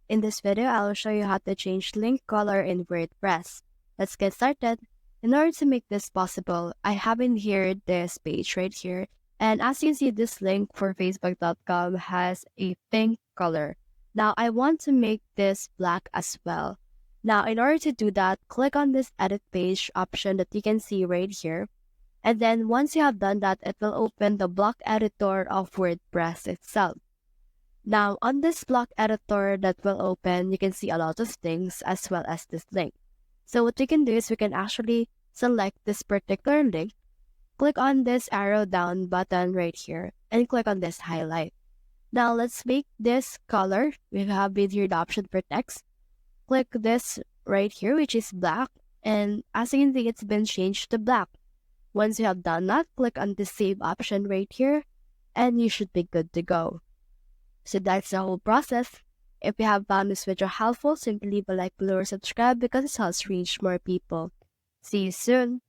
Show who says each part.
Speaker 1: In this video, I'll show you how to change link color in WordPress. Let's get started. In order to make this possible, I have in here this page right here. And as you can see, this link for facebook.com has a pink color. Now, I want to make this black as well. Now, in order to do that, click on this edit page option that you can see right here. And then once you have done that, it will open the block editor of WordPress itself. Now, on this block editor that will open, you can see a lot of things as well as this link. So what we can do is we can actually select this particular link, click on this arrow down button right here, and click on this highlight. Now, let's make this color. We have here the option for text. Click this right here, which is black. And as you can see, it's been changed to black. Once you have done that, click on the save option right here, and you should be good to go. So that's the whole process. If you have found this video helpful, simply leave a like below or subscribe because it helps reach more people. See you soon!